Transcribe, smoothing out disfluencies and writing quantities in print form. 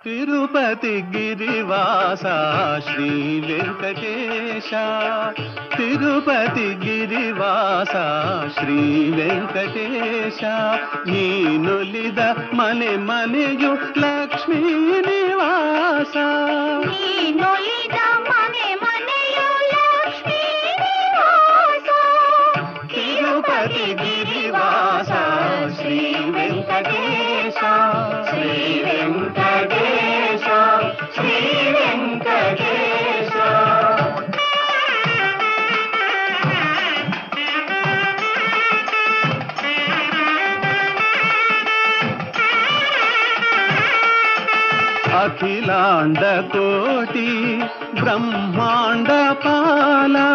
తిరుపతి గిరివాస శ్రీ వెంకటేశ, తిరుపతి గిరివాస ಶ್ರೀ ವೆಂಕಟೇಶ, ನೀನುಲಿದ ಮನೆ ಮನೆಯು ಲಕ್ಷ್ಮೀ ನಿವಾಸ, ನೀನುಲಿದ ಮನೆ ಮನೆಯು ಲಕ್ಷ್ಮೀ ನಿವಾಸ, ತಿರುಪತಿ ಗಿರಿವಾಸ ಶ್ರೀ ವೆಂಕಟೇಶ, ಶ್ರೀ ವೆಂಕಟೇಶ, ಶ್ರೀ ವೆಂಕಟೇಶ. అఖిలాండ కోటి బ్రహ్మాండ పాలా